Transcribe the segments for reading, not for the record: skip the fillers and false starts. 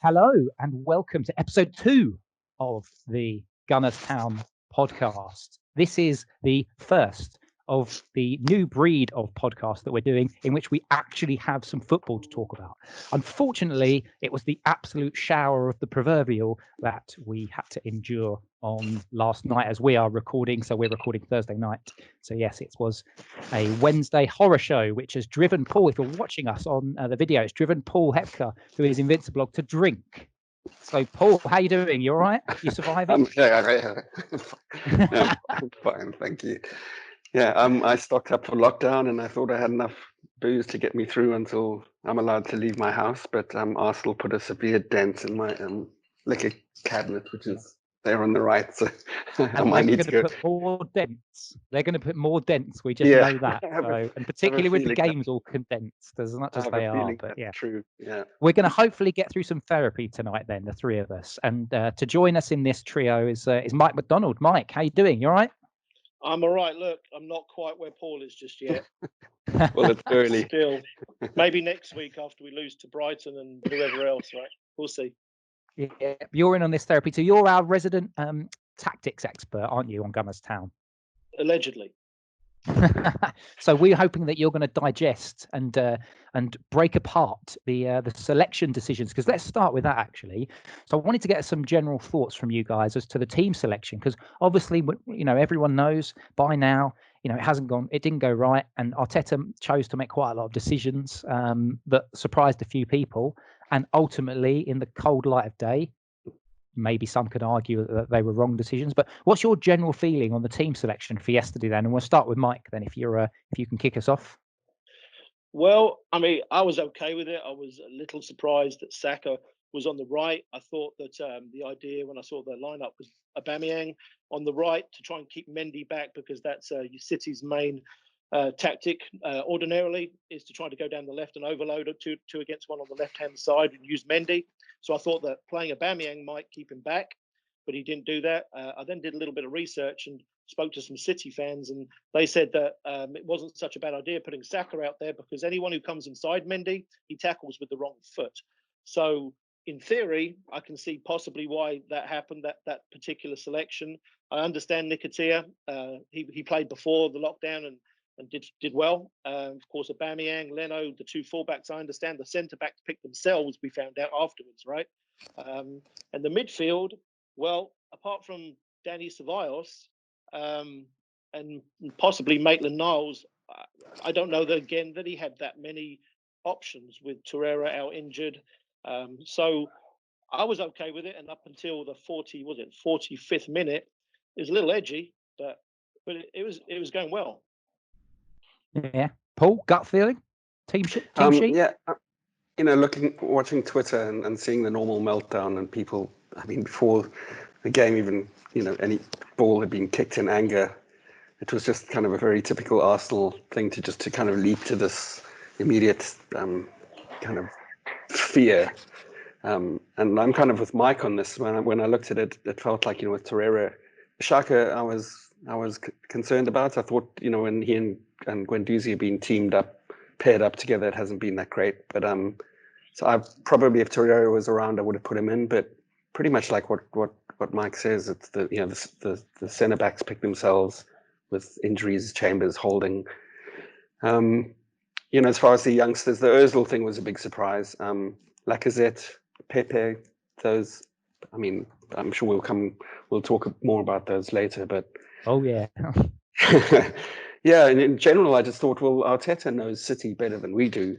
Hello and welcome to episode 2 of the Gunners Town podcast. This is the first of the new breed of podcasts that we're doing in which we actually have some football to talk about. Unfortunately, it was the absolute shower of the proverbial that we had to endure on last night as we are recording. So we're recording Thursday night. So yes, it was a Wednesday horror show, which has driven Paul, if you're watching us on the video, it's driven Paul Hepker, who is Invinciblog, to drink. So Paul, how you doing? You all right? You surviving? I'm fine, thank you. Yeah, I stocked up for lockdown and I thought I had enough booze to get me through until I'm allowed to leave my house, but Arsenal put a severe dent in my liquor cabinet, which is there on the right, so I might need to go. Put more dents. They're going to put more dents. We just Yeah, know that. I have So, and I have a particularly with the feeling games all condensed as much I as have they a are. feeling But that's yeah, true. Yeah. we're going to hopefully get through some therapy tonight. Then the three of us, and to join us in this trio is Mike McDonald. Mike, how you doing? You all right? I'm all right. Look, I'm not quite where Paul is just yet. Well, it's early. Still, maybe next week after we lose to Brighton and whoever else, right? We'll see. Yeah, you're in on this therapy too. You're our resident tactics expert, aren't you, on Gunners Town? Allegedly. So we're hoping that you're going to digest and break apart the selection decisions, because let's start with that actually. So I wanted to get some general thoughts from you guys as to the team selection, because obviously everyone knows by now it didn't go right, and Arteta chose to make quite a lot of decisions that surprised a few people, and ultimately in the cold light of day, maybe some could argue that they were wrong decisions. But what's your general feeling on the team selection for yesterday then? And we'll start with Mike then, if you can kick us off. Well, I mean, I was okay with it. I was a little surprised that Saka was on the right. I thought that the idea when I saw the lineup was Aubameyang on the right to try and keep Mendy back, because that's City's main tactic ordinarily, is to try to go down the left and overload a two against one on the left-hand side and use Mendy. So I thought that playing Aubameyang might keep him back, but he didn't do that. I then did a little bit of research and spoke to some City fans, and they said that it wasn't such a bad idea putting Saka out there, because anyone who comes inside Mendy, he tackles with the wrong foot. So in theory, I can see possibly why that happened, that particular selection. I understand Nketiah. He played before the lockdown and did well. Of course, Aubameyang, Leno, the two fullbacks, I understand the centre-backs picked themselves, we found out afterwards, right? And the midfield, well, apart from Danny Ceballos and possibly Maitland-Niles, I don't know that he had that many options with Torreira out injured. So I was okay with it, and up until the 45th minute, it was a little edgy, but it was going well. Yeah, Paul, gut feeling, team sheet. Yeah, watching Twitter and seeing the normal meltdown and people. I mean, before the game, even any ball had been kicked in anger. It was just kind of a very typical Arsenal thing to kind of leap to this immediate kind of fear. And I'm kind of with Mike on this. When I looked at it, it felt like with Torreira, Xhaka, I was concerned about. I thought when he and Guendouzi have been paired up together, it hasn't been that great. But so I probably, if Torreira was around, I would have put him in. But pretty much like what Mike says, it's the centre backs pick themselves with injuries, Chambers, Holding. As far as the youngsters, the Ozil thing was a big surprise. Lacazette, Pepe, those. I mean, I'm sure we'll talk more about those later. But oh yeah, yeah. And in general, I just thought, well, Arteta knows City better than we do.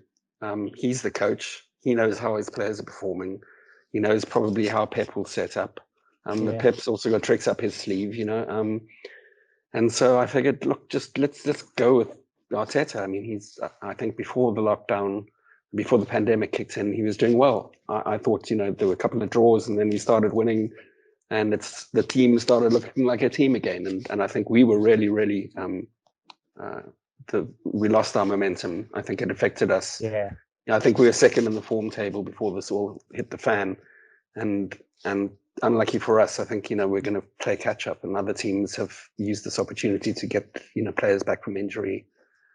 He's the coach. He knows how his players are performing. He knows probably how Pep will set up. The Pep's also got tricks up his sleeve, and so I figured, look, just let's go with Arteta. I mean, I think before the lockdown, before the pandemic kicked in, he was doing well. I thought, there were a couple of draws and then he started winning, and the team started looking like a team again. And I think we were really, really, we lost our momentum. I think it affected us. Yeah. I think we were second in the form table before this all hit the fan. And unlucky for us, I think, we're going to play catch up, and other teams have used this opportunity to get, players back from injury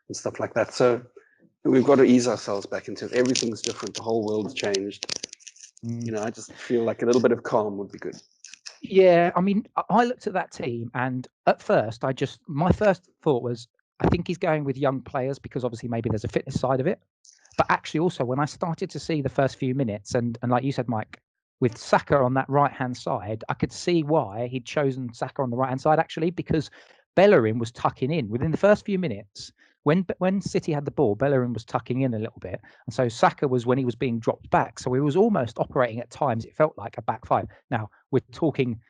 and stuff like that. So we've got to ease ourselves back into it. Everything's different. The whole world's changed. You know, I just feel like a little bit of calm would be good. Yeah, I mean, I looked at that team, and at first, my first thought was, I think he's going with young players because obviously maybe there's a fitness side of it. But actually, also when I started to see the first few minutes, and like you said, Mike, with Saka on that right hand side, I could see why he'd chosen Saka on the right hand side actually, because Bellerin was tucking in within the first few minutes. When City had the ball, Bellerin was tucking in a little bit, and so Saka was when he was being dropped back. So he was almost operating at times. It felt like a back five. Now we're talking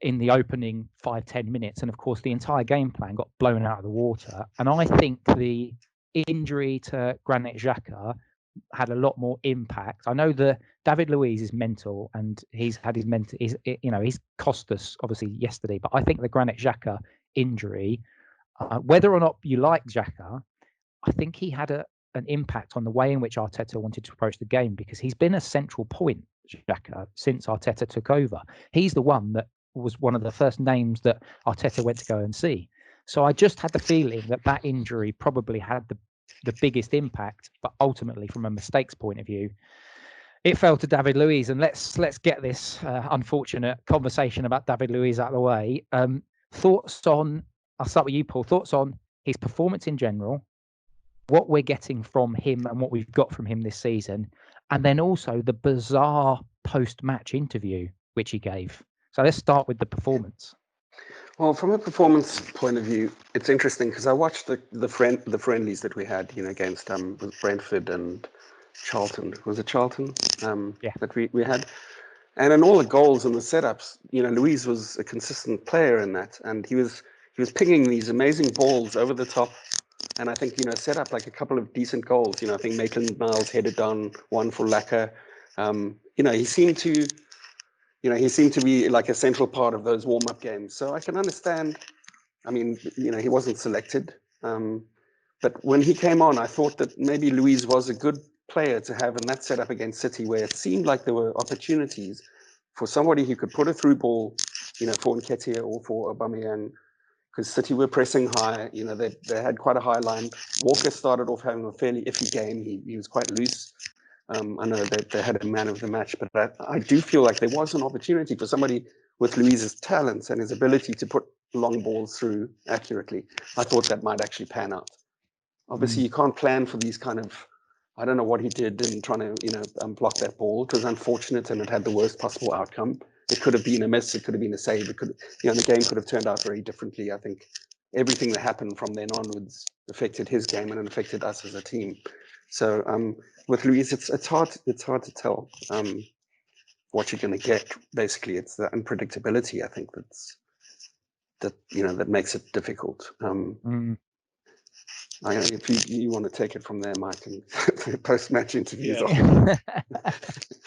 in the opening 5-10 minutes, and of course the entire game plan got blown out of the water. And I think the injury to Granit Xhaka had a lot more impact. I know that David Luiz is mental, and he's had his mental. He's cost us obviously yesterday. But I think the Granit Xhaka injury, whether or not you like Xhaka, I think he had an impact on the way in which Arteta wanted to approach the game, because he's been a central point, Xhaka, since Arteta took over. He's the one that was one of the first names that Arteta went to go and see. So I just had the feeling that injury probably had the biggest impact, but ultimately from a mistakes point of view, it fell to David Luiz. And let's get this unfortunate conversation about David Luiz out of the way. Thoughts on, I'll start with you, Paul, thoughts on his performance in general, what we're getting from him and what we've got from him this season, and then also the bizarre post-match interview which he gave. So let's start with the performance. Well, from a performance point of view, it's interesting because I watched the friendlies that we had, you know, against with Brentford and Charlton. Was it Charlton? Yeah. That we had. And in all the goals and the setups, you know, Luiz was a consistent player in that, and he was pinging these amazing balls over the top. And I think, you know, set up like a couple of decent goals. You know, I think Maitland-Niles headed down one for Laka. You know, he seemed to be like a central part of those warm-up games. So I can understand. I mean, you know, he wasn't selected. But when he came on, I thought that maybe Luiz was a good player to have in that setup against City, where it seemed like there were opportunities for somebody who could put a through ball, you know, for Nketiah or for Aubameyang, because City were pressing high. You know, they had quite a high line. Walker started off having a fairly iffy game. He was quite loose. I know that they had a man of the match, but I do feel like there was an opportunity for somebody with Luiz's talents and his ability to put long balls through accurately. I thought that might actually pan out. Obviously, you can't plan for these kind of, I don't know what he did in trying to, you know, block that ball. It was unfortunate and it had the worst possible outcome. It could have been a miss. It could have been a save. It could, you know, the game could have turned out very differently. I think everything that happened from then onwards affected his game and it affected us as a team. So with Luiz, it's hard to tell what you're going to get. Basically, it's the unpredictability. I think that makes it difficult. If you want to take it from there, Mike, and post-match interviews.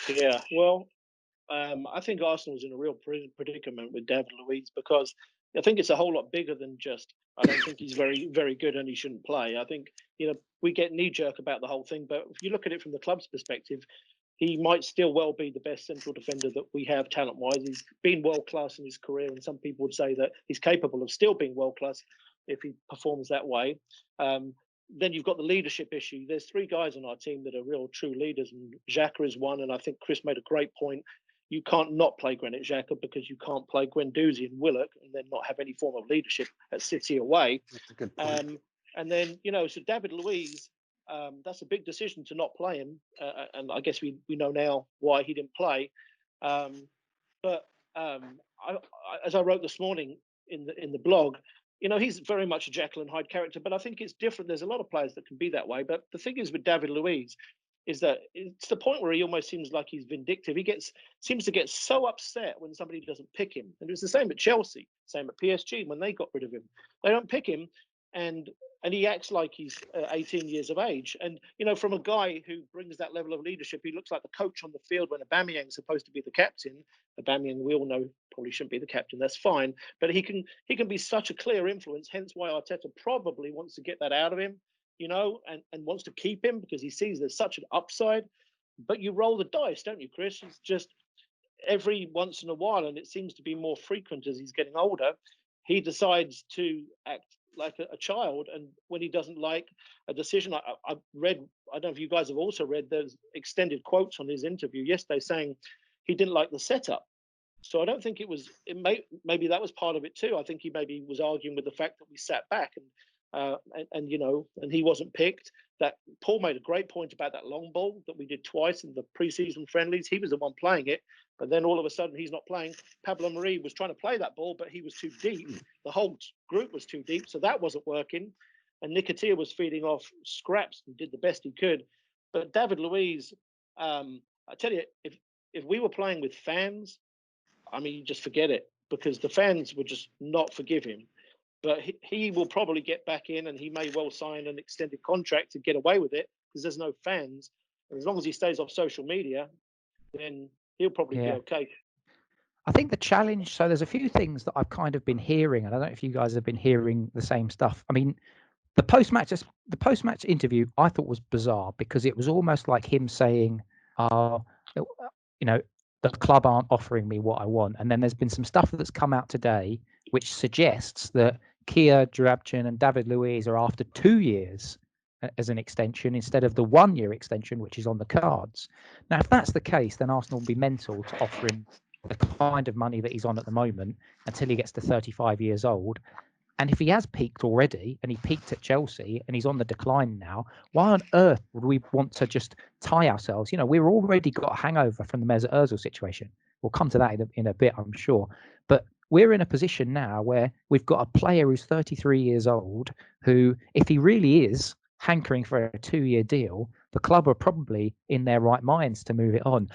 Yeah. Well, I think Arsenal's in a real predicament with David Luiz, because I think it's a whole lot bigger than just, I don't think he's very, very good and he shouldn't play. I think, you know, we get knee-jerk about the whole thing, but if you look at it from the club's perspective, he might still well be the best central defender that we have talent-wise. He's been world-class in his career, and some people would say that he's capable of still being world-class if he performs that way. Then you've got the leadership issue. There's three guys on our team that are real true leaders, and Xhaka is one, and I think Chris made a great point. You can't not play Granit Xhaka because you can't play Guendouzi and Willock and then not have any form of leadership at City away. That's a good point. And then, you know, so David Luiz, that's a big decision to not play him. And I guess we know now why he didn't play. But as I wrote this morning in the blog, you know, he's very much a Jekyll and Hyde character, but I think it's different. There's a lot of players that can be that way. But the thing is with David Luiz is that it's the point where he almost seems like he's vindictive. He seems to get so upset when somebody doesn't pick him. And it was the same at Chelsea, same at PSG when they got rid of him. They don't pick him, and he acts like he's 18 years of age. And, you know, from a guy who brings that level of leadership, he looks like the coach on the field when Aubameyang's supposed to be the captain. Aubameyang, we all know, probably shouldn't be the captain. That's fine. But he can be such a clear influence, hence why Arteta probably wants to get that out of him, you know, and wants to keep him because he sees there's such an upside. But you roll the dice, don't you, Chris? It's just every once in a while, and it seems to be more frequent as he's getting older, he decides to act like a child, and when he doesn't like a decision, I read, I don't know if you guys have also read, there's extended quotes on his interview yesterday saying he didn't like the setup. So I don't think maybe that was part of it too. I think he maybe was arguing with the fact that we sat back and he wasn't picked. That Paul made a great point about that long ball that we did twice in the preseason friendlies. He was the one playing it, but then all of a sudden he's not playing. Pablo Mari was trying to play that ball, but he was too deep. The whole group was too deep, so that wasn't working. And Nicotia was feeding off scraps and did the best he could. But David Luiz, I tell you, if we were playing with fans, I mean, you just forget it, because the fans would just not forgive him. But he will probably get back in, and he may well sign an extended contract to get away with it because there's no fans. And as long as he stays off social media, then he'll probably be okay. I think the challenge, so there's a few things that I've kind of been hearing, and I don't know if you guys have been hearing the same stuff. I mean, the post-match interview I thought was bizarre because it was almost like him saying, the club aren't offering me what I want. And then there's been some stuff that's come out today which suggests that Kia Joorabchian and David Luiz are after 2 years as an extension instead of the 1 year extension, which is on the cards. Now, if that's the case, then Arsenal will be mental to offer him the kind of money that he's on at the moment until he gets to 35 years old. And if he has peaked already, and he peaked at Chelsea, and he's on the decline now, why on earth would we want to just tie ourselves? We've already got a hangover from the Mesut Ozil situation. We'll come to that in a bit, I'm sure. But we're in a position now where we've got a player who's 33 years old, who, if he really is hankering for a 2-year deal, the club are probably in their right minds to move it on.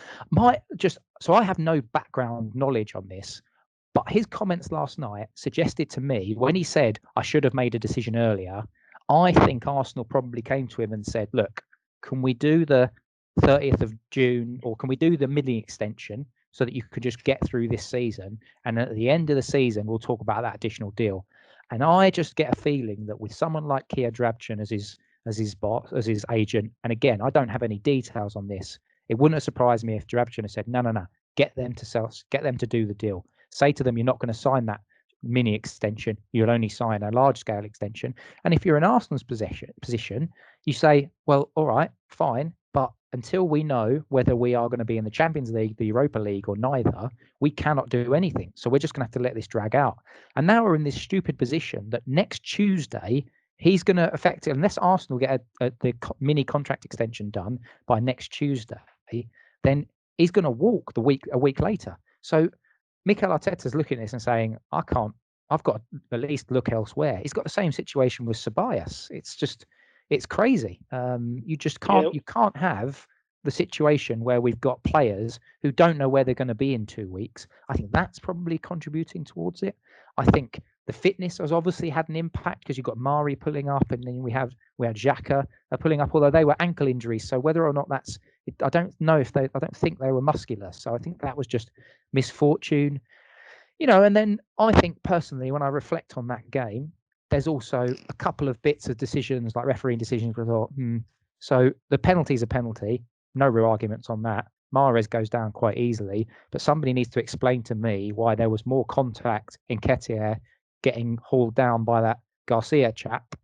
So I have no background knowledge on this. But his comments last night suggested to me, when he said, I should have made a decision earlier, I think Arsenal probably came to him and said, look, can we do the 30th of June, or can we do the mini extension so that you could just get through this season? And at the end of the season, we'll talk about that additional deal. And I just get a feeling that with someone like Kia Joorabchian as his boss, as his agent, and again, I don't have any details on this, it wouldn't have surprised me if Joorabchian had said, no, get them to do the deal. Say to them, you're not going to sign that mini extension. You'll only sign a large scale extension. And if you're in Arsenal's position, you say, well, all right, fine. But until we know whether we are going to be in the Champions League, the Europa League, or neither, we cannot do anything. So we're just going to have to let this drag out. And now we're in this stupid position that next Tuesday, he's going to affect it. Unless Arsenal get the mini contract extension done by next Tuesday, then he's going to walk a week later. So Mikel Arteta's looking at this and saying, I've got to at least look elsewhere. He's got the same situation with Ceballos. It's crazy. You just can't, you can't have the situation where we've got players who don't know where they're going to be in 2 weeks. I think that's probably contributing towards it. I think the fitness has obviously had an impact because you've got Mari pulling up, and then we had Xhaka pulling up, although they were ankle injuries. So whether or not I don't think they were muscular. So I think that was just misfortune, and then I think personally, when I reflect on that game, there's also a couple of bits of decisions, like refereeing decisions, where I thought, so the penalty's a penalty, no real arguments on that. Mahrez goes down quite easily, but somebody needs to explain to me why there was more contact in Nketiah getting hauled down by that Garcia chap,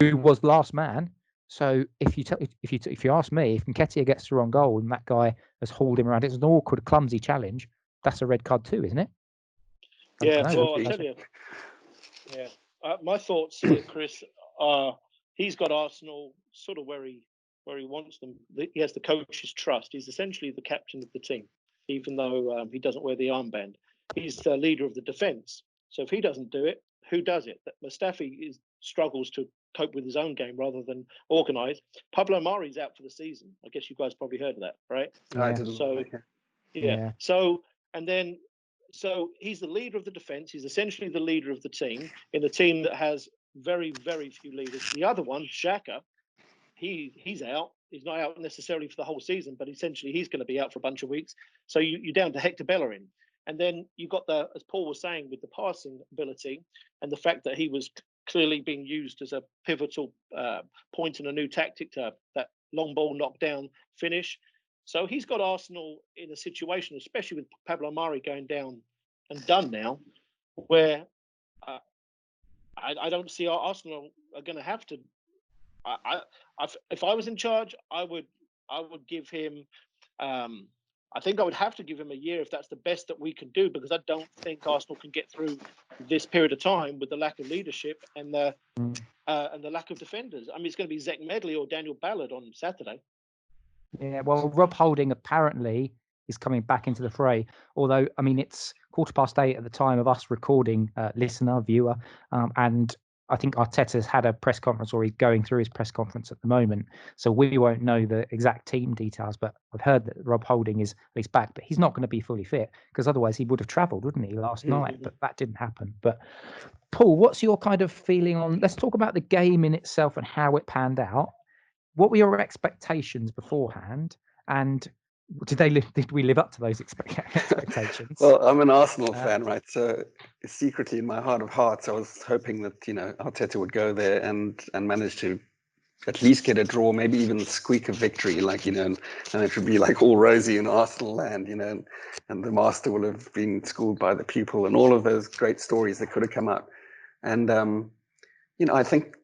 who was last man. So if you ask me, if Nketiah gets through on goal and that guy has hauled him around, it's an awkward, clumsy challenge. That's a red card too, isn't it? Yeah, well, I'll tell you. Yeah, my thoughts, Chris, are he's got Arsenal sort of where he wants them. He has the coach's trust. He's essentially the captain of the team, even though he doesn't wear the armband. He's the leader of the defence. So if he doesn't do it, who does it? Mustafi struggles to cope with his own game rather than organise. Pablo Mari's out for the season. I guess you guys probably heard of that, right? Yeah. So he's the leader of the defence. He's essentially the leader of the team in a team that has very, very few leaders. The other one, Xhaka, he's out. He's not out necessarily for the whole season, but essentially he's going to be out for a bunch of weeks. So you're down to Hector Bellerin. And then you've got as Paul was saying, with the passing ability and the fact that he was clearly being used as a pivotal point in a new tactic to have that long ball knockdown finish. So he's got Arsenal in a situation, especially with Pablo Mari going down and done now, where I don't see Arsenal are going to have to. If I was in charge, I would give him. I think I would have to give him a year if that's the best that we can do, because I don't think Arsenal can get through this period of time with the lack of leadership and the lack of defenders. I mean, it's going to be Zach Medley or Daniel Ballard on Saturday. Yeah, well, Rob Holding apparently is coming back into the fray. Although, I mean, it's 8:15 at the time of us recording, listener, viewer, and I think Arteta's had a press conference, or he's going through his press conference at the moment. So we won't know the exact team details, but I've heard that Rob Holding is at least back, but he's not going to be fully fit, because otherwise he would have travelled, wouldn't he, last night? But that didn't happen. But Paul, what's your kind of feeling on? Let's talk about the game in itself and how it panned out. What were your expectations beforehand, and did we live up to those expectations? Well, I'm an Arsenal fan, right? So secretly in my heart of hearts, I was hoping that, you know, Arteta would go there and manage to at least get a draw, maybe even squeak a victory, like, you know, and it would be like all rosy in Arsenal land, you know, and the master will have been schooled by the pupil, and all of those great stories that could have come out. And, you know, I think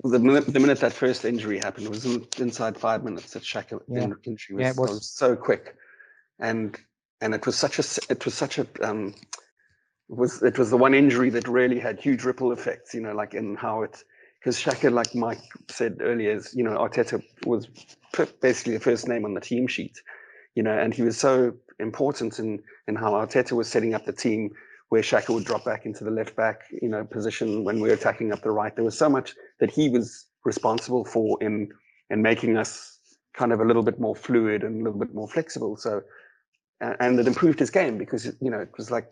the minute that first injury happened, it was inside 5 minutes that Xhaka injury was so quick, and it was such a it was the one injury that really had huge ripple effects, you know, like in how it, because Xhaka, like Mike said earlier, is, you know, Arteta was basically the first name on the team sheet, you know, and he was so important in how Arteta was setting up the team, where Xhaka would drop back into the left back, you know, position when we were attacking up the right. There was so much that he was responsible for in making us kind of a little bit more fluid and a little bit more flexible. So, and it improved his game, because, you know, it was like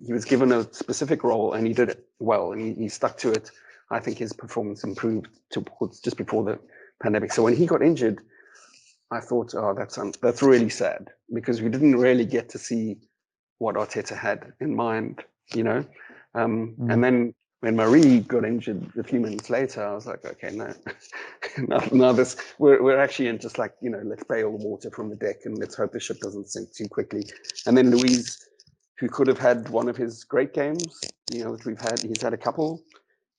he was given a specific role and he did it well, and he stuck to it. I think his performance improved towards just before the pandemic. So when he got injured, I thought, oh, that's really sad, because we didn't really get to see what Arteta had in mind, you know. And then when Marie got injured a few minutes later, I was like, okay, no, now this, we're actually in just like, you know, let's bail the water from the deck and let's hope the ship doesn't sink too quickly. And then Luiz, who could have had one of his great games, you know, that he's had a couple,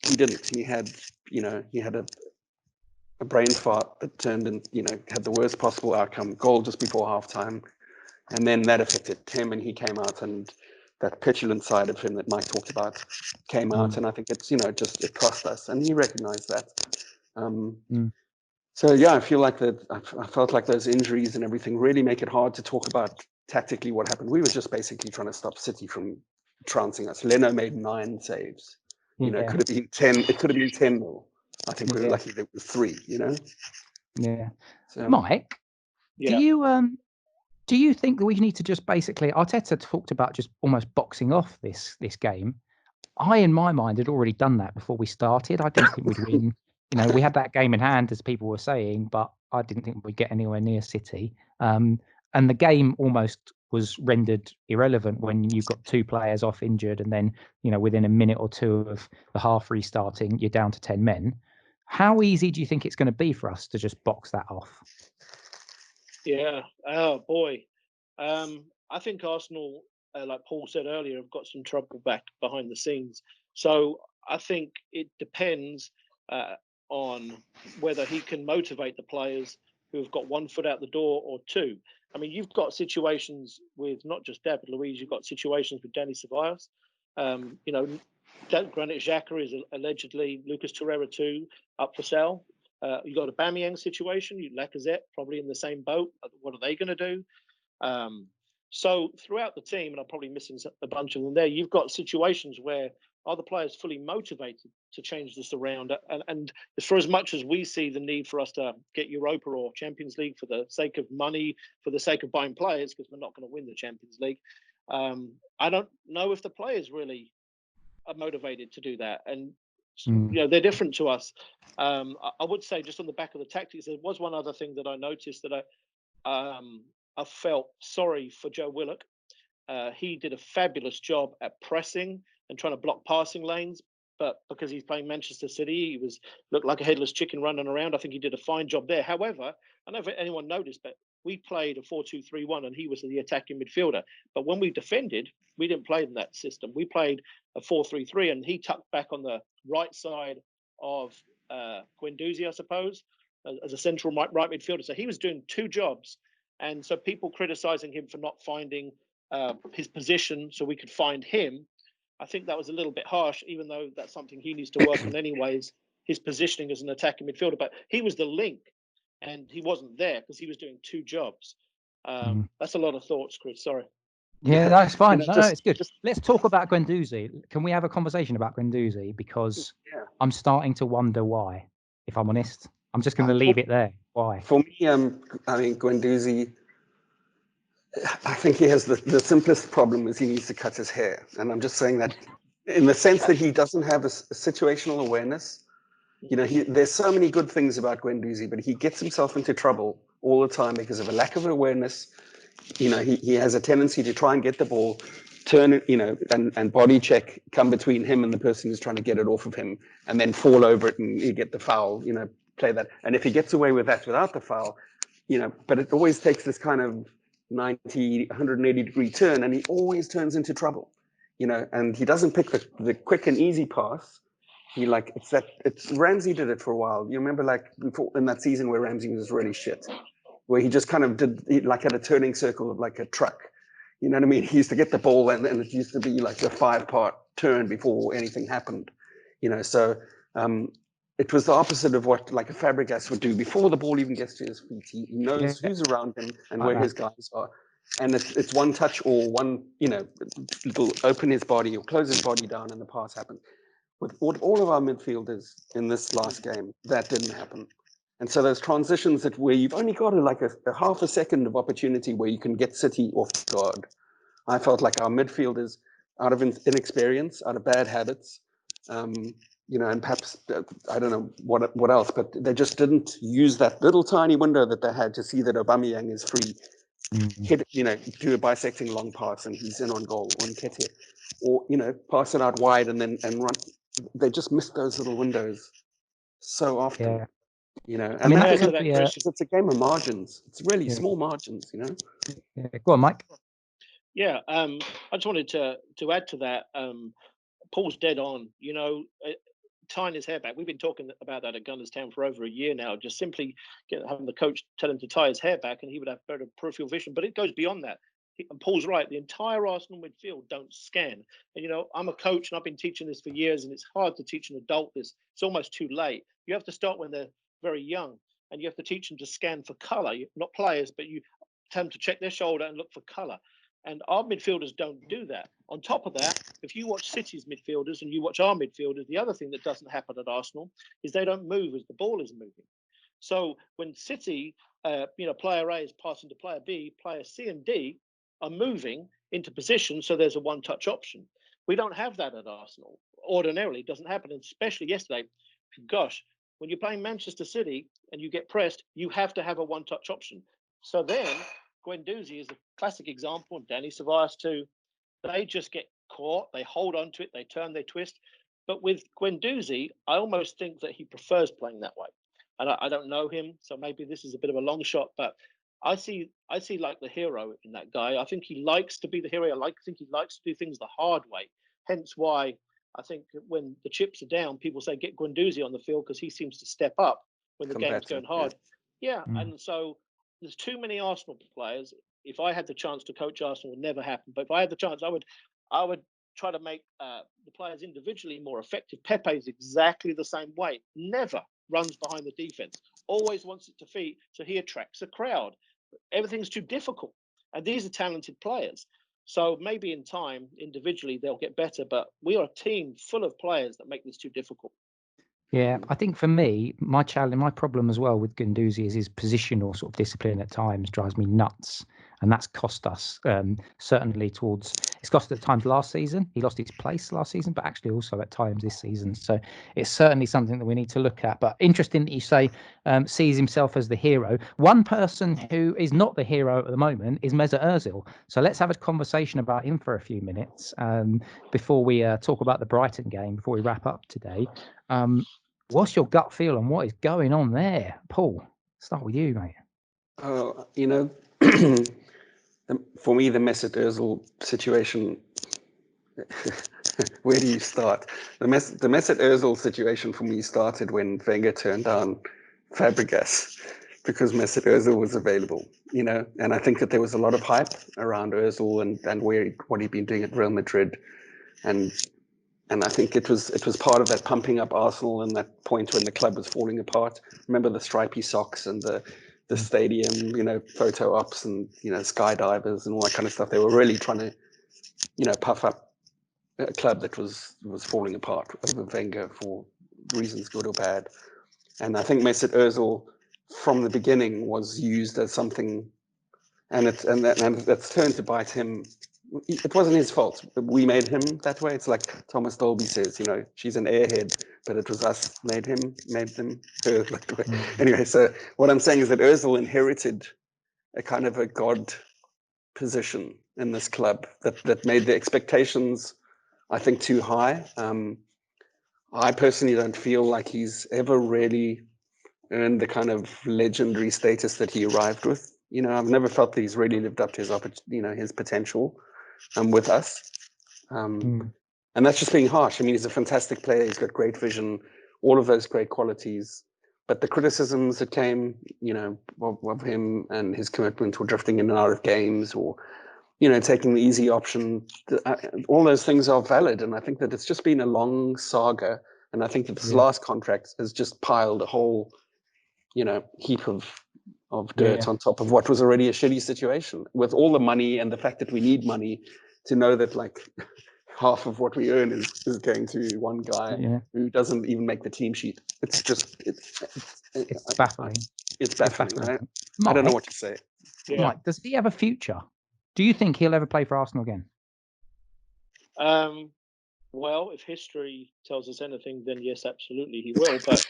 he didn't. He had, you know, a brain fart that turned in, you know, had the worst possible outcome, goal just before halftime. And then that affected him, and he came out, and that petulant side of him that Mike talked about came out. And I think it's, you know, it cost us, and he recognized that. So yeah, I feel like that. I felt like those injuries and everything really make it hard to talk about tactically what happened. We were just basically trying to stop City from trouncing us. Leno made 9 saves. You know, it could have been 10. It could have been 10-0. I think we were lucky that it was 3. You know. Yeah. So, Mike, do you think that we need to just basically, Arteta talked about just almost boxing off this game. I, in my mind, had already done that before we started. I didn't think we'd win. You know, we had that game in hand, as people were saying, but I didn't think we'd get anywhere near City. And the game almost was rendered irrelevant when you've got 2 players off injured, and then, you know, within a minute or 2 of the half restarting, you're down to 10 men. How easy do you think it's going to be for us to just box that off? Yeah. Oh boy. I think Arsenal, like Paul said earlier, have got some trouble back behind the scenes. So I think it depends on whether he can motivate the players who have got 1 foot out the door or 2. I mean, you've got situations with not just David Luiz, you've got situations with Dani Ceballos. You know, Granit Xhaka is allegedly, Lucas Torreira too, up for sale. You got a Aubameyang situation. Lacazette probably in the same boat. What are they going to do? So throughout the team, and I'm probably missing a bunch of them there, you've got situations where are the players fully motivated to change this around? And for as much as we see the need for us to get Europa or Champions League for the sake of money, for the sake of buying players, because we're not going to win the Champions League, I don't know if the players really are motivated to do that. And you know, they're different to us. I would say, just on the back of the tactics, there was one other thing that I noticed that I felt sorry for Joe Willock. He did a fabulous job at pressing and trying to block passing lanes, but because he's playing Manchester City, he looked like a headless chicken running around. I think he did a fine job there. However, I don't know if anyone noticed, but we played a 4-2-3-1 and he was the attacking midfielder. But when we defended, we didn't play in that system. We played a 4-3-3 and he tucked back on the right side of Guendouzi, I suppose, as a central right midfielder. So he was doing two jobs. And so people criticizing him for not finding his position so we could find him, I think that was a little bit harsh, even though that's something he needs to work on anyways, his positioning as an attacking midfielder. But he was the link, and he wasn't there because he was doing two jobs. That's a lot of thoughts, Chris. Sorry. Yeah, that's fine. You know, No, it's good. Let's talk about Guendouzi. Can we have a conversation about Guendouzi? Because I'm starting to wonder why, if I'm honest. I'm just going to leave it there. Why? For me, I mean, Guendouzi, I think he has the simplest problem is he needs to cut his hair. And I'm just saying that in the sense that he doesn't have a situational awareness. You know, there's so many good things about Guendouzi, but he gets himself into trouble all the time because of a lack of awareness. You know, he has a tendency to try and get the ball, turn it, you know, and body check, come between him and the person who's trying to get it off of him, and then fall over it and you get the foul, you know, play that. And if he gets away with that without the foul, you know, but it always takes this kind of 180 degree turn, and he always turns into trouble, you know, and he doesn't pick the quick and easy pass. He it's Ramsey did it for a while. You remember like before in that season where Ramsey was really shit, where he just kind of had a turning circle of like a truck. You know what I mean? He used to get the ball and it used to be like a 5-part turn before anything happened, you know, so it was the opposite of what like a Fabregas would do before the ball even gets to his feet. He knows who's around him and where his guys are. And it's one touch or one, you know, it'll open his body or close his body down and the pass happens. With all of our midfielders in this last game, that didn't happen. And so those transitions where you've only got a half a second of opportunity where you can get City off guard. I felt like our midfielders, out of inexperience, out of bad habits, you know, and perhaps, I don't know what else, but they just didn't use that little tiny window that they had to see that Aubameyang is free. Hit, you know, do a bisecting long pass and he's in on goal, or Nketiah, or, you know, pass it out wide and run. They just missed those little windows so often. Yeah. You know, and I mean, it's a game of margins. It's really small margins, you know. Yeah. Go on, Mike. Yeah, I just wanted to add to that. Paul's dead on. You know, tying his hair back. We've been talking about that at Gunners Town for over a year now. Just simply having the coach tell him to tie his hair back, and he would have better peripheral vision. But it goes beyond that. And Paul's right. The entire Arsenal midfield don't scan. And you know, I'm a coach, and I've been teaching this for years, and it's hard to teach an adult this. It's almost too late. You have to start when they're very young, and you have to teach them to scan for colour. Not players, but you tell them to check their shoulder and look for colour. And our midfielders don't do that. On top of that, if you watch City's midfielders and you watch our midfielders, the other thing that doesn't happen at Arsenal is they don't move as the ball is moving. So when City, you know, player A is passing to player B, player C and D are moving into position, so there's a one-touch option. We don't have that at Arsenal. Ordinarily, it doesn't happen, and especially yesterday. Gosh, when you're playing Manchester City and you get pressed, you have to have a one-touch option. So then Guendouzi is a classic example, and Danny Ceballos too. They just get caught, they hold on to it, they turn, they twist. But with Guendouzi, I almost think that he prefers playing that way. And I don't know him, so maybe this is a bit of a long shot, but I see like the hero in that guy. I think he likes to be the hero. I think he likes to do things the hard way. Hence why I think when the chips are down, people say get Guendouzi on the field because he seems to step up when the game's going hard. Yeah. And so there's too many Arsenal players. If I had the chance to coach Arsenal, it would never happen. But if I had the chance, I would try to make the players individually more effective. Pepe is exactly the same way. Never runs behind the defense. Always wants it to feet, so he attracts a crowd. Everything's too difficult. And these are talented players. So maybe in time, individually, they'll get better. But we are a team full of players that make this too difficult. Yeah, I think for me, my problem as well with Guendouzi is his positional sort of discipline at times drives me nuts. And that's cost us, certainly it's cost at times last season. He lost his place last season, but actually also at times this season. So it's certainly something that we need to look at. But interesting that you say sees himself as the hero. One person who is not the hero at the moment is Mesut Ozil. So let's have a conversation about him for a few minutes before we talk about the Brighton game, before we wrap up today. What's your gut feel on what is going on there? Paul, start with you, mate. You know, for me, the Mesut Ozil situation. Where do you start? The Mesut Ozil situation for me started when Wenger turned down Fabregas because Mesut Ozil was available. You know, and I think that there was a lot of hype around Ozil and what he'd been doing at Real Madrid, and I think it was part of that pumping up Arsenal and that point when the club was falling apart. Remember the stripy socks and the stadium, you know, photo ops and, you know, skydivers and all that kind of stuff. They were really trying to, you know, puff up a club that was falling apart over Wenger for reasons good or bad. And I think Mesut Ozil from the beginning was used as something, and that's turned to bite him. It wasn't his fault. We made him that way. It's like Thomas Dolby says, you know, she's an airhead, but it was us made them her that way. Anyway, so what I'm saying is that Ozil inherited a kind of a god position in this club that made the expectations, I think, too high. I personally don't feel like he's ever really earned the kind of legendary status that he arrived with. You know, I've never felt that he's really lived up to his potential with us. And that's just being harsh. I mean, he's a fantastic player. He's got great vision, all of those great qualities. But the criticisms that came, you know, of him and his commitment or drifting in and out of games or, you know, taking the easy option, all those things are valid. And I think that it's just been a long saga. And I think that this last contract has just piled a whole, you know, heap of dirt on top of what was already a shitty situation. With all the money and the fact that we need money to know that, like, half of what we earn is going to one guy who doesn't even make the team sheet. It's just it's baffling. It's baffling. Right? I don't know what to say. Mike, does he have a future? Do you think he'll ever play for Arsenal again? Well, if history tells us anything, then yes, absolutely he will. But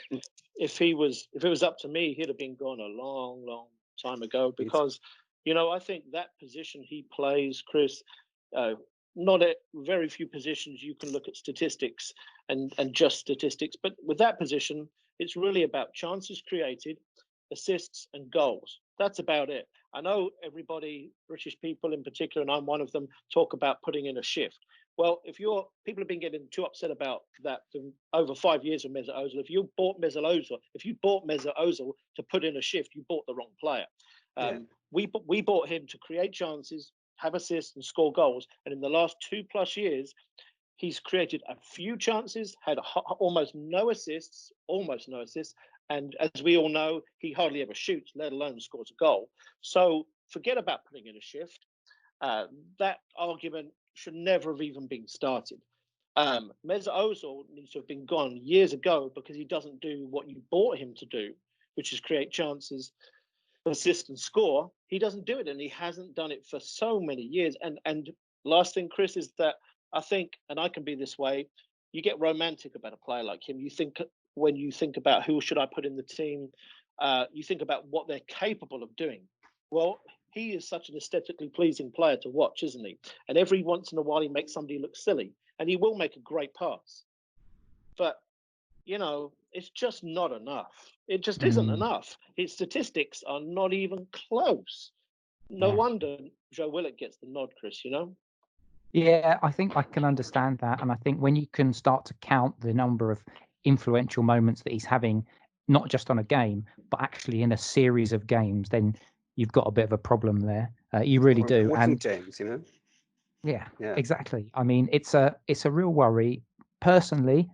if it was up to me, he'd have been gone a long, long time ago. Because, you know, I think that position he plays, Chris, not at very few positions you can look at statistics and just statistics. But with that position, it's really about chances created, assists and goals. That's about it. I know everybody, British people in particular, and I'm one of them, talk about putting in a shift. Well, people have been getting too upset about that for over 5 years of Mesut Ozil. If you bought Mesut Ozil to put in a shift, you bought the wrong player. We bought him to create chances, have assists, and score goals. And in the last 2+ years, he's created a few chances, had almost no assists. And as we all know, he hardly ever shoots, let alone scores a goal. So forget about putting in a shift. That argument should never have even been started. Mesut Ozil needs to have been gone years ago because he doesn't do what you bought him to do, which is create chances, assist and score. He doesn't do it, and he hasn't done it for so many years. And last thing, Chris, is that I think, and I can be this way, you get romantic about a player like him. When you think about who should I put in the team, you think about what they're capable of doing. Well, he is such an aesthetically pleasing player to watch, isn't he? And every once in a while, he makes somebody look silly, and he will make a great pass. But, you know, it's just not enough. It just isn't enough. His statistics are not even close. No wonder Joe Willock gets the nod, Chris, you know? Yeah, I think I can understand that. And I think when you can start to count the number of influential moments that he's having, not just on a game, but actually in a series of games, then you've got a bit of a problem there. You really do. And games, you know? Yeah, exactly. I mean, it's a real worry. Personally,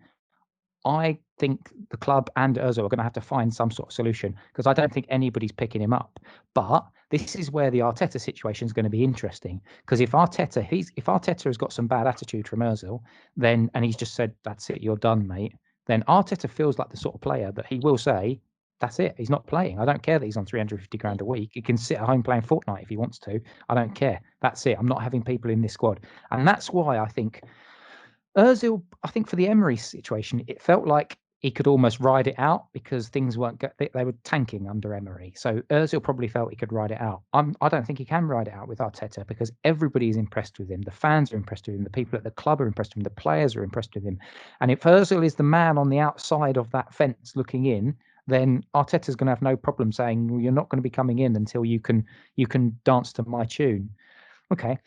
I think the club and Ozil are going to have to find some sort of solution because I don't think anybody's picking him up. But this is where the Arteta situation is going to be interesting because if Arteta has got some bad attitude from Ozil, then and he's just said, "That's it, you're done, mate." Then Arteta feels like the sort of player that he will say, "That's it, he's not playing. I don't care that he's on 350 grand a week. He can sit at home playing Fortnite if he wants to. I don't care. That's it. I'm not having people in this squad." And that's why I think Ozil, I think for the Emery situation, it felt like he could almost ride it out because things weren't they were tanking under Emery. So Ozil probably felt he could ride it out. I don't think he can ride it out with Arteta because everybody is impressed with him. The fans are impressed with him. The people at the club are impressed with him. The players are impressed with him. And if Ozil is the man on the outside of that fence looking in, then Arteta's going to have no problem saying, well, you're not going to be coming in until you can dance to my tune. Okay.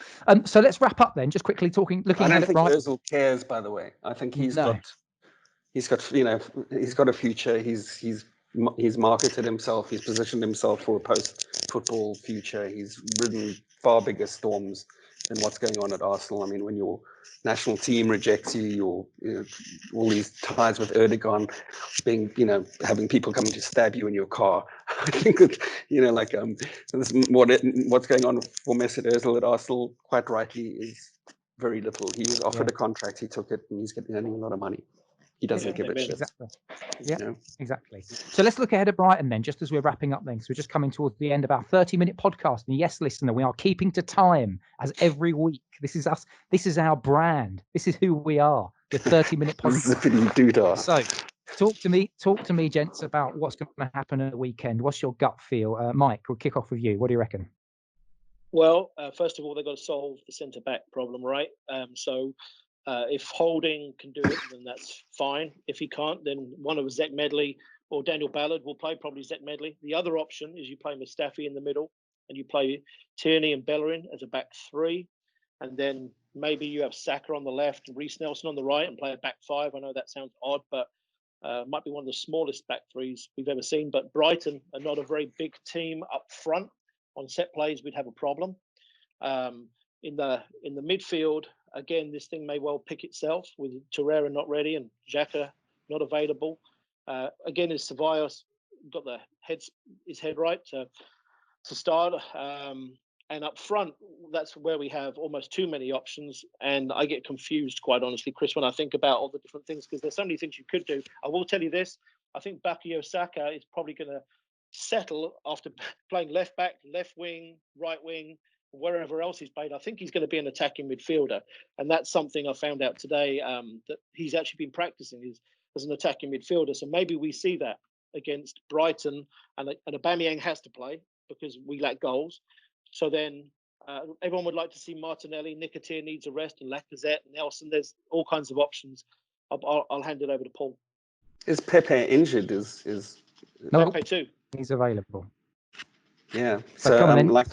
So let's wrap up then. Just quickly looking I ahead don't at think Brighton. Ozil cares, by the way. I think he's No. got he's got a future. He's marketed himself. He's positioned himself for a post-football future. He's ridden far bigger storms than what's going on at Arsenal. I mean, when your national team rejects you, all these ties with Erdogan, having people coming to stab you in your car. I think that what's going on for Mesut Ozil at Arsenal, quite rightly, is very little. He was offered a contract, he took it, and he's getting a lot of money. He doesn't give a shit. Exactly. Yeah, exactly. So let's look ahead at Brighton then, just as we're wrapping up then, because we're just coming towards the end of our 30-minute podcast. And yes, listener, we are keeping to time as every week. This is us. This is our brand. This is who we are. The 30-minute podcast. So talk to me, gents, about what's going to happen at the weekend. What's your gut feel? Mike, we'll kick off with you. What do you reckon? Well, first of all, they've got to solve the centre-back problem, right? If Holding can do it, then that's fine. If he can't, then one of Zach Medley or Daniel Ballard will play, probably Zach Medley. The other option is you play Mustafi in the middle and you play Tierney and Bellerin as a back three. And then maybe you have Saka on the left and Reece Nelson on the right and play a back five. I know that sounds odd, but might be one of the smallest back threes we've ever seen. But Brighton are not a very big team up front. On set plays, we'd have a problem. In the midfield, again, this thing may well pick itself with Torreira not ready and Xhaka not available. Again, is Ceballos got his head right to start? And up front, that's where we have almost too many options. And I get confused, quite honestly, Chris, when I think about all the different things, because there's so many things you could do. I will tell you this. I think Bukayo Saka is probably going to settle after playing left back, left wing, right wing, wherever else he's played. I think he's going to be an attacking midfielder. And that's something I found out today, that he's actually been practicing as an attacking midfielder. So maybe we see that against Brighton, and Aubameyang has to play because we lack goals. So then everyone would like to see Martinelli. Nketiah needs a rest, and Lacazette, Nelson. There's all kinds of options. I'll hand it over to Paul. Is Pepe injured? No, Pepe too. He's available. Yeah. So come on then. like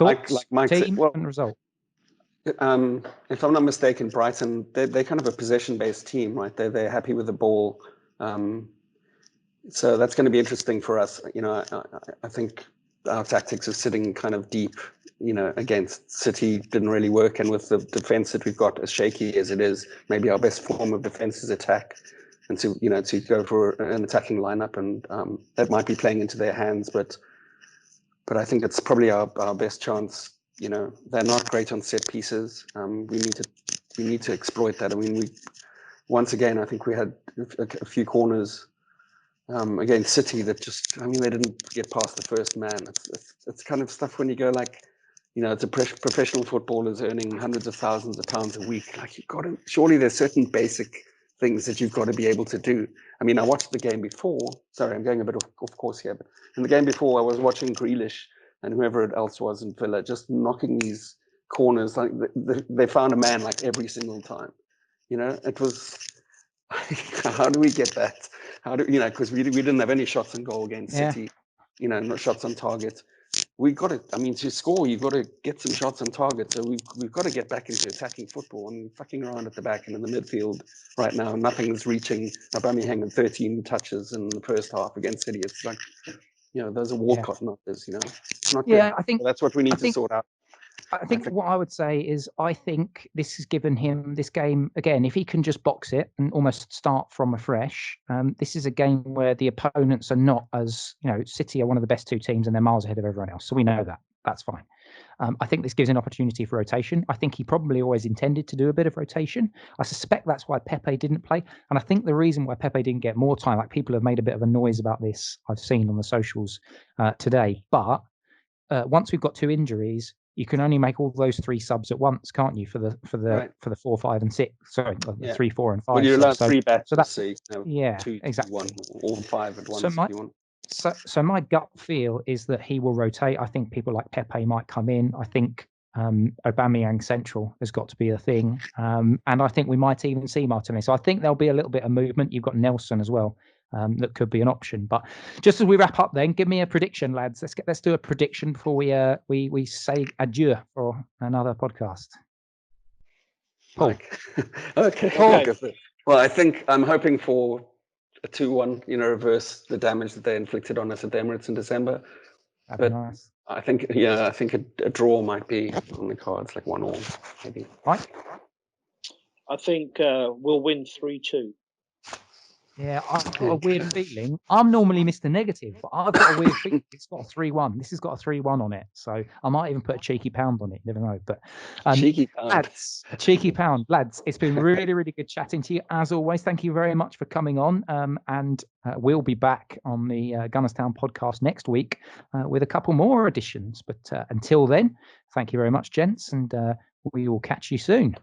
Mike team, said, and result. If I'm not mistaken, Brighton, they're kind of a possession-based team, right? They're happy with the ball. So that's going to be interesting for us. I think our tactics of sitting kind of deep, against City didn't really work. And with the defense that we've got, as shaky as it is, maybe our best form of defense is attack. And to go for an attacking lineup, and that might be playing into their hands, but I think it's probably our best chance. They're not great on set pieces. We need to exploit that. I mean, once again, I think we had a few corners against City that they didn't get past the first man. It's kind of stuff when you go like, it's a professional footballers earning hundreds of thousands of pounds a week. Like, you've got to, surely there's certain basic things that you've got to be able to do. I mean, I watched the game before. Sorry, I'm going a bit off course here, but in the game before, I was watching Grealish and whoever else was in Villa just knocking these corners. Like they found a man like every single time. It was. How do we get that? Because we didn't have any shots on goal against City. No shots on target. We got to. I mean, to score, you've got to get some shots on target. So we've got to get back into attacking football. I mean, fucking around at the back and in the midfield right now, nothing's reaching. Aubameyang with 13 touches in the first half against City. It's like, those are Walcott numbers. It's not good. I think that's what we need to sort out. I think what I would say is I think this has given him this game, again, if he can just box it and almost start from afresh, this is a game where the opponents are not as, City are one of the best two teams and they're miles ahead of everyone else. So we know that. That's fine. I think this gives an opportunity for rotation. I think he probably always intended to do a bit of rotation. I suspect that's why Pepe didn't play. And I think the reason why Pepe didn't get more time, like people have made a bit of a noise about this, I've seen on the socials today. But once we've got two injuries, you can only make all those three subs at once, can't you? For the 4, 5, and 6. Sorry, 3, 4, and 5. Well, you're allowed three bats. So that's 2, exactly 1, or 5 at once if you want. So my gut feel is that he will rotate. I think people like Pepe might come in. I think Aubameyang central has got to be a thing, and I think we might even see Martinelli. So I think there'll be a little bit of movement. You've got Nelson as well. that could be an option. But just as we wrap up, then give me a prediction, lads. Let's do a prediction before we say adieu for another podcast. Paul. Okay. Well, I think I'm hoping for a 2-1. Reverse the damage that they inflicted on us at the Emirates in December. That'd be nice. I think a draw might be on the cards, like 1-1 maybe. Right. I think we'll win 3-2. Yeah, I've got a weird feeling. I'm normally Mr. Negative, but I've got a weird feeling it's got a 3-1. This has got a 3-1 on it, so I might even put a cheeky pound on it. Never know. But cheeky pound, lads, a cheeky pound, lads. It's been really, really good chatting to you as always. Thank you very much for coming on. And we'll be back on the Gunnerstown podcast next week with a couple more editions. But until then, thank you very much, gents, and we will catch you soon.